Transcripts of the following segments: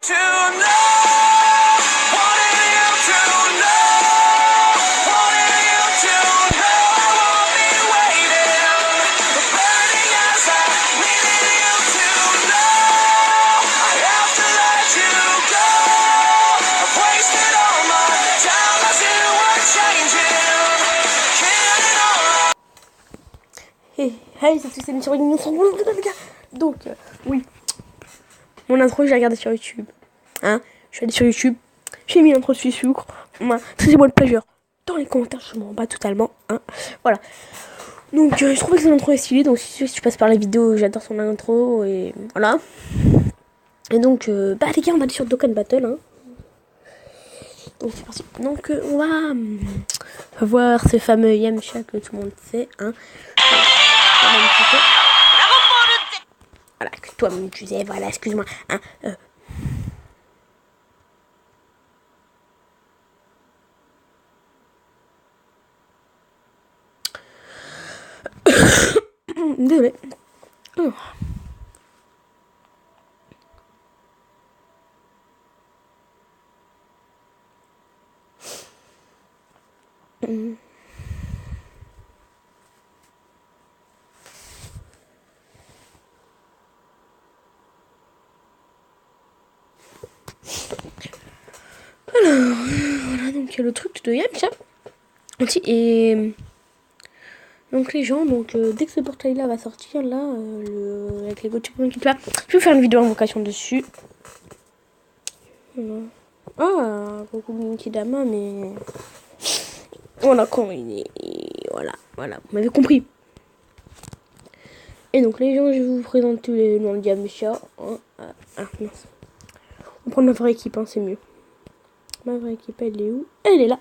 Hey, c'est une sur une donc, oui. Mon intro, j'ai regardé sur YouTube. Hein, je suis allé sur YouTube. J'ai mis l'intro sur sucre. Traitez-moi le plagieur. Dans les commentaires, je m'en bats totalement. Hein. Voilà. Donc, je trouvais que son intro est stylé. Donc, si tu passes par la vidéo, j'adore son intro. Et voilà. Et donc, les gars, on va aller sur Dokkan Battle. Hein. Donc, c'est parti. Donc, on va voir ce fameux Yamcha que tout le monde sait. Hein. Voilà, que toi-même tu sais, voilà, excuse-moi. Hein, Désolé. Oh. Alors, voilà, donc il y a le truc de Yamcha. Et donc les gens, donc dès que ce portail-là va sortir, là, avec les Gochu qui là, je vais faire une vidéo invocation dessus. Voilà. Ah, Goku Minkidama, mais voilà quand il est, voilà, vous m'avez compris. Et donc les gens, je vais vous présenter les noms de Yamcha. Hein. Mince. On prend ma vraie équipe, hein, c'est mieux. Ma vraie équipe, elle est où? Elle est là.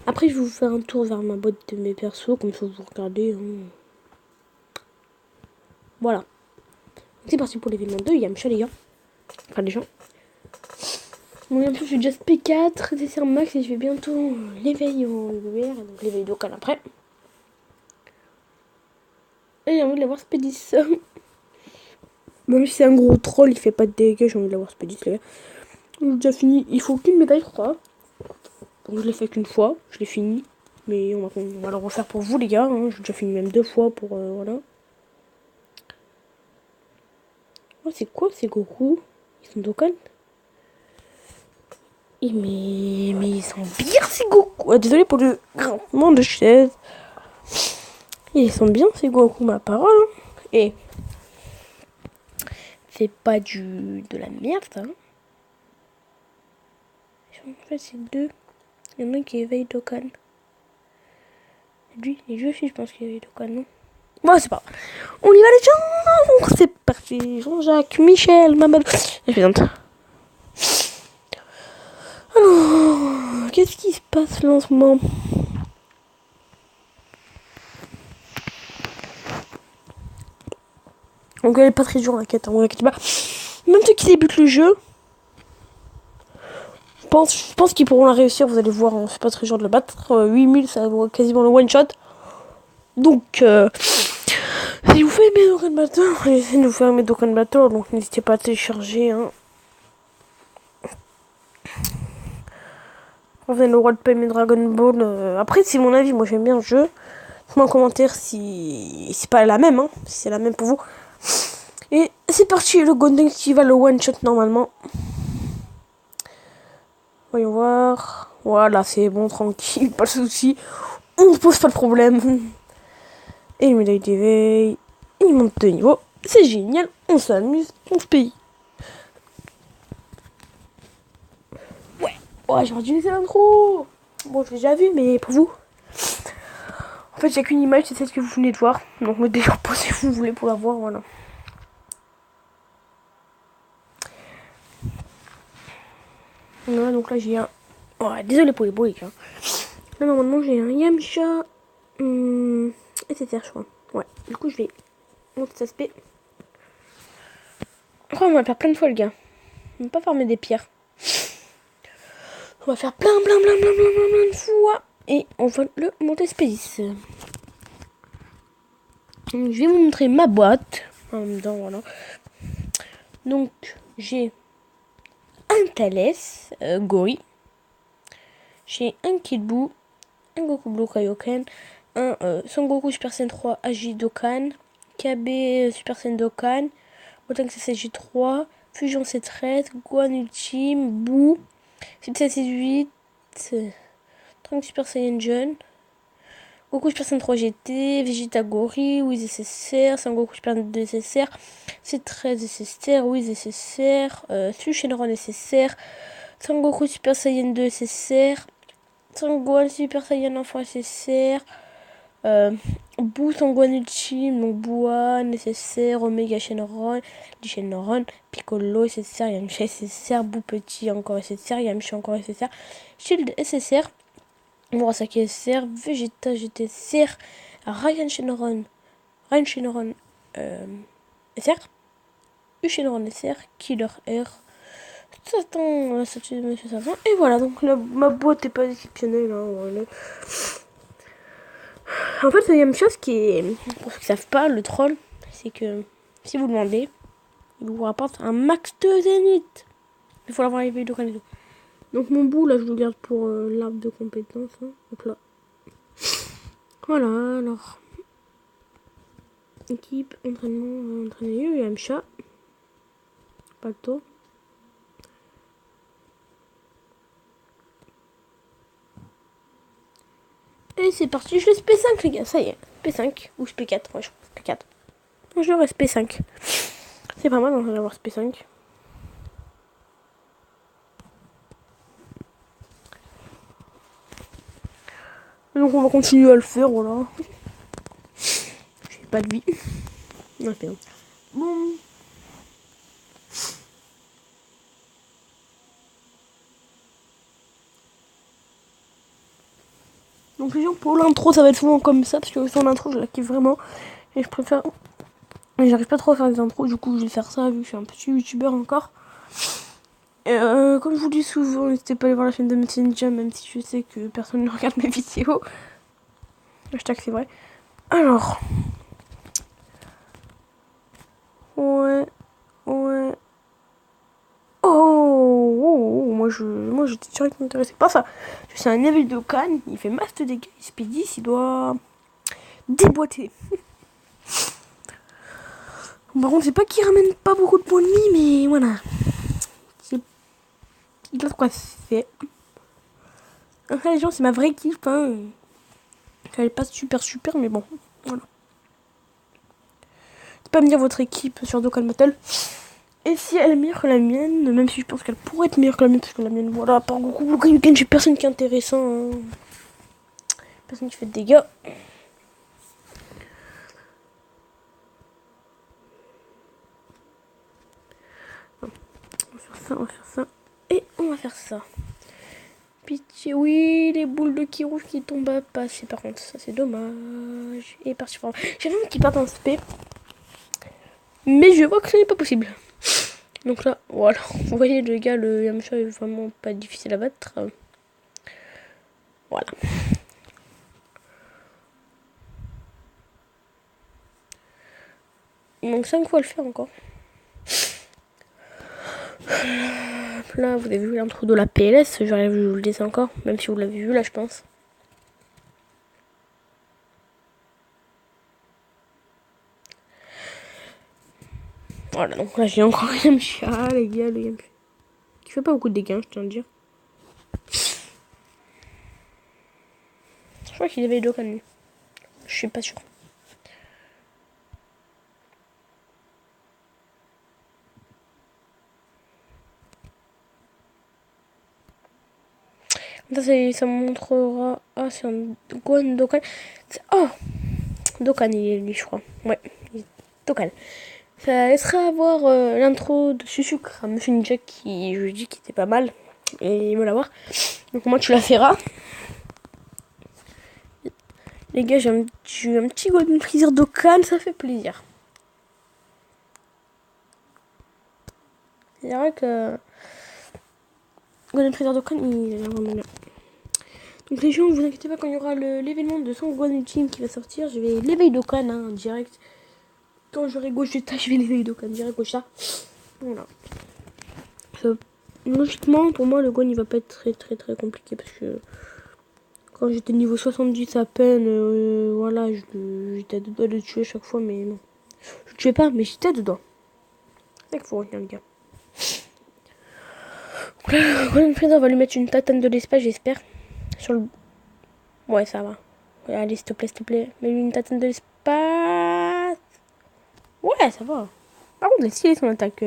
Après, je vais vous faire un tour vers ma boîte de mes persos, comme ça vous regardez. Hein. Voilà. C'est parti pour l'événement 2, Yamcha les gars. Enfin les gens. Bon, bientôt je suis déjà P4, dessert max et je vais bientôt l'éveil en UR, donc l'éveil local après. Et j'ai envie de l'avoir Spédis. Même si c'est un gros troll, il fait pas de dégâts, j'ai envie de l'avoir Spédis les gars. J'ai déjà fini, il faut qu'une médaille je crois. Donc je l'ai fait qu'une fois, je l'ai fini. Mais on va le refaire pour vous les gars, hein. J'ai déjà fini même 2 fois pour voilà. Oh, c'est quoi ces Goku? Ils sont Dokkan? Mais ils sont bien ces Goku. Ah, désolé pour le grincement de chaise. Ils sont bien ces Goku, ma parole. Hein. Et c'est pas de la merde, ça. Hein. En fait, c'est deux. Il y en a un qui éveille Dokkan. Lui, et lui aussi, je pense qu'il éveille Dokkan, non? Bon, c'est pas grave. On y va les gens. C'est parti. Jean-Jacques, Michel, Mamadou. Je plaisante. Alors, qu'est-ce qui se passe là en ce moment? Donc elle est pas très dure la quête, hein, pas. Même ceux qui débutent le jeu, je pense qu'ils pourront la réussir, vous allez voir, hein, c'est pas très dur de le battre. 8000, ça vaut quasiment le one shot. Donc, si vous faites mes Dokkan Battle, j'essaie de vous faire mes Dokkan Battle, donc n'hésitez pas à télécharger. Hein. Vous avez le droit de payer mes Dragon Ball. Après, c'est mon avis, moi j'aime bien le jeu. Dites-moi en commentaire si c'est pas la même, hein, si c'est la même pour vous. Et c'est parti, le Golden qui va le one shot normalement. Voyons voir. Voilà, c'est bon, tranquille, pas de soucis. On se pose pas de problème. Et une médaille d'éveil. Il monte de niveau. C'est génial, on s'amuse, on se paye. Ouais, j'ai dû laisser l'intro. Bon, je l'ai déjà vu, mais pour vous. En fait, j'ai qu'une image, c'est celle que vous venez de voir. Donc, mettez sur pause si vous voulez pour la voir, voilà. Voilà, donc là, j'ai un... Ouais, désolé pour les bruits, hein. Là, normalement, j'ai un Yamcha... etc, je crois. Ouais, du coup, je vais monter cet aspect. Après, on va faire plein de fois, le gars. On va pas farmer des pierres. On va faire plein de fois. Et on va le monter Spédis. Donc, je vais vous montrer ma boîte. En même temps, voilà. Donc, j'ai Thales, Gori. J'ai un Kid Buu, un Goku Blue Kaioken, un Son Goku Super Saiyan 3 Agi Dokkan, KB Super Saiyan Dokkan, Gotenks SSJ3, Fusion C13, Gohan Ultime, Buu, 768, Trunks Super Saiyan Jeune, Goku Super Saiyan 3 GT, Vegeta Gori, Whis SSR, Son Goku Super 2 SSR, C13 SSR, Whis SSR, Su Shenron SSR, Son Goku Super Saiyan 2 SSR, Son Gohan Super Saiyan Enfant SSR, Buu Son Gohan Ultime, donc Buan SSR, Omega Shenron, Lee Shenron, Piccolo SSR, Yamcha SSR, Buu Petit encore SSR, Yamcha encore SSR, Shield SSR, Murasaki SSR, Vegeta GTSR, Ryan Shenron SR, U Shenron SR, Killer R, Satan, Monsieur Satan, et voilà, donc ma boîte est pas exceptionnelle, hein, voilà. En fait, il y a une chose qui est, pour ceux qui savent pas, le troll, c'est que si vous demandez, il vous rapporte un max de zénith. Il faut l'avoir élevé de et tout. Donc mon bout là, je le garde pour l'arbre de compétences. Hein. Donc là, voilà. Alors, équipe, entraînement, on va entraîner Yamcha. Pas le tour. Et c'est parti, je laisse P5 les gars, ça y est. P5 ou P4, ouais, je pense P4. Je reste P5. C'est pas mal d'avoir ce P5. Donc on va continuer à le faire, voilà. J'ai pas de vie. On a fait. Bon. Donc les gens, pour l'intro, ça va être souvent comme ça, parce que son intro, je la kiffe vraiment. Et je préfère... Mais j'arrive pas trop à faire des intros, du coup je vais faire ça, vu que je suis un petit youtubeur encore. Et comme je vous dis souvent, n'hésitez pas à aller voir la chaîne de Monsieur Ninja, même si je sais que personne ne regarde mes vidéos. Hashtag c'est vrai. Alors... Ouais... Moi j'étais sûr qu'il m'intéressait pas ça. C'est un éveil de Dokkan, il fait masse de dégâts, il speed 10, il doit déboîter. Par contre, c'est pas qu'il ramène pas beaucoup de points de vie, mais voilà. Il a de quoi faire. Enfin, les gens, c'est ma vraie équipe. Hein. Elle est pas super, mais bon. Voilà. C'est pas me dire votre équipe sur Dokkan Battle. Et si elle est meilleure que la mienne, même si je pense qu'elle pourrait être meilleure que la mienne, parce que la mienne, voilà, par Goku Blue Kaioken, j'ai personne qui est intéressant. Hein. Personne qui fait de dégâts. On va faire ça. Et on va faire ça. Pitié, oui, les boules de ki rouge qui tombent à passer. Par contre, ça c'est dommage. Et parti pour... J'ai vraiment qu'ils partent en SP. Mais je vois que ce n'est pas possible. Donc là, voilà. Vous voyez, les gars, le Yamcha est vraiment pas difficile à battre. Voilà. Il manque 5 fois à le faire encore. Là, vous avez vu l'intro de la PLS. J'aurais vu vous le laisser encore. Même si vous l'avez vu là, je pense. Voilà, donc là, j'ai encore un Yamcha, les gars. Le Yamcha qui fait pas beaucoup de dégâts, je tiens à le dire. Je crois qu'il avait Dokkan lui. Je suis pas sûr. Ça montrera. Ah, c'est un Gohan Dokkan. Oh, Dokkan, il est lui, je crois. Ouais, Dokkan. Ça laissera voir l'intro de Susucre à Monsieur Ninja qui, je dis, qui était pas mal. Et il veut la voir. Donc, moi, tu la feras. Les gars, j'ai un petit Golden Freezer Dokkan, ça fait plaisir. C'est vrai que Golden Freezer Dokkan, il est vraiment bien. Donc les gens, ne vous inquiétez pas, quand il y aura l'événement de Son Gohan Ultime qui va sortir, je vais l'éveil Dokkan hein, en direct. Quand j'aurai Gogeta, je vais l'éveil Dokkan direct Gogeta. Voilà. logiquement, pour moi, le Gwen, il va pas être très compliqué. Parce que quand j'étais niveau 70 à peine, voilà, j'étais à deux doigts de le tuer chaque fois, mais non. Je le tuais pas, mais j'étais à deux doigts. C'est ça qu'il faut retenir, les gars. Donc là, le Golden Freezer, on va lui mettre une tatane de l'espace, j'espère. Sur le... Ouais, ça va. Ouais, allez, s'il te plaît. Mets-lui une tatane de l'espace. Ouais, ça va. Par contre, il est son attaque.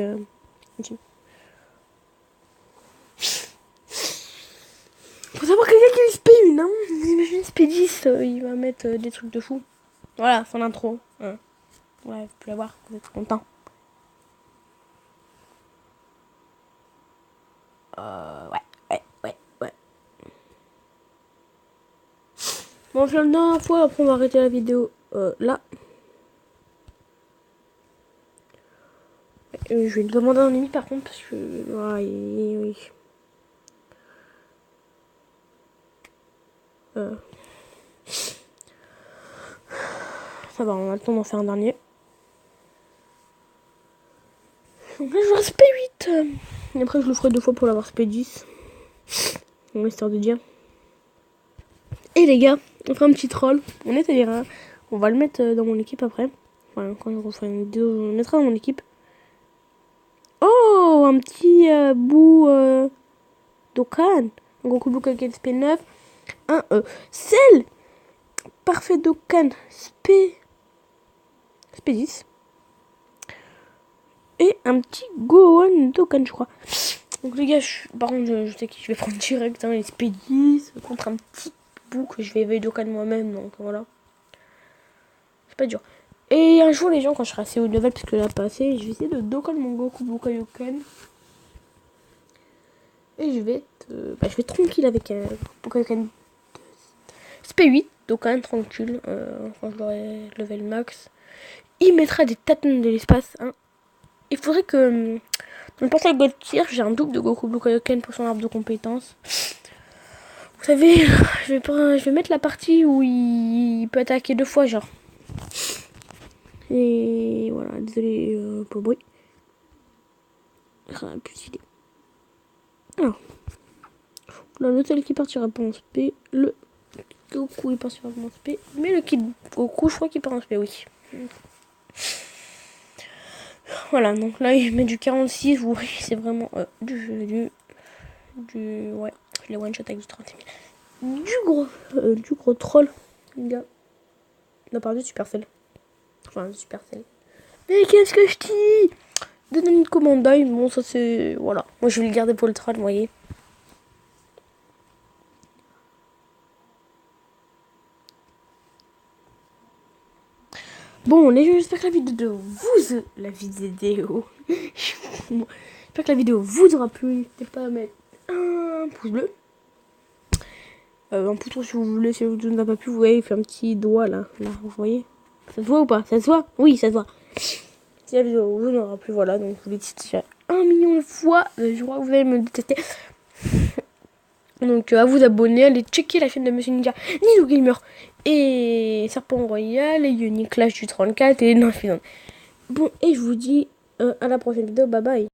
Faut savoir que quelqu'un qui est SP1, hein. Vous imaginez SP10, il va mettre des trucs de fou. Voilà, son intro. Hein. Ouais, vous pouvez la voir, vous êtes content. Ouais. Bon, je fais la dernière fois, après on va arrêter la vidéo là. Je vais le demander à un ami par contre, parce que... Ouais, oui. Ça va, on a le temps d'en faire un dernier. Donc là, je vais SP8. Et après, je le ferai 2 fois pour l'avoir SP10. Bon, histoire de dire. Et les gars, on fera un petit troll. On est à dire, hein. On va le mettre dans mon équipe après. Enfin, quand je referai une vidéo, on le mettra dans mon équipe. Oh, un petit bout Dokkan. Un Goku Blue Kaioken SP9. Un Cell. Parfait Dokkan SP10. Et un petit Gohan Dokkan, je crois. Donc les gars, par contre, je sais que je vais prendre direct les SP10 contre un petit bout que je vais éveiller Dokkan moi-même. Donc voilà. C'est pas dur. Et un jour, les gens, quand je serai assez haut level, parce que là, pas assez, je vais essayer de Dokkan mon Goku Blue Kaioken. Et je vais être tranquille avec Blue Kaioken SP8. Dokkan, tranquille. Quand je l'aurai level max. Il mettra des tatanes de l'espace. Hein. Il faudrait que... Dans le portail God Tier, j'ai un double de Goku Blue Kaioken pour son arbre de compétences. Vous savez, je vais mettre la partie où il peut attaquer 2 fois, genre. Et voilà, désolé pour le bruit. Ça n'a plus d'idée. Alors. Là, l'hôtel qui partira pas en SP. Le Goku, il partira pas en SP. Mais le Kid Goku, je crois qu'il part en SP, oui. Voilà, donc là, il met du 46. Vous voyez, c'est vraiment ouais, je l'ai one-shot avec du 30 000. Du gros troll, les gars. On a parlé de Supercell. Enfin, de Supercell. Mais qu'est-ce que je dis? Donne une commande d'œil. Bon, ça c'est... Voilà. Moi, je vais le garder pour le troll, vous voyez. Bon, les gens, j'espère que la vidéo vous... J'espère que la vidéo vous aura plu. N'hésitez pas à mettre un pouce bleu. Un pouce si vous voulez. Si vous n'avez pas pu, vous voyez, il fait un petit doigt là. Là, vous voyez. Ça se voit ou pas? Ça se voit? Oui, ça se voit. Si la vidéo vous n'aura plus, voilà. Donc, vous l'avez dit 1 million de fois. Je crois que vous allez me détester. Donc, à vous abonner. Allez checker la chaîne de Monsieur Ninja, Nino Gamer et Serpent Royal et Unique Clash du 34 et Ninfidon. Bon, et je vous dis à la prochaine vidéo. Bye bye.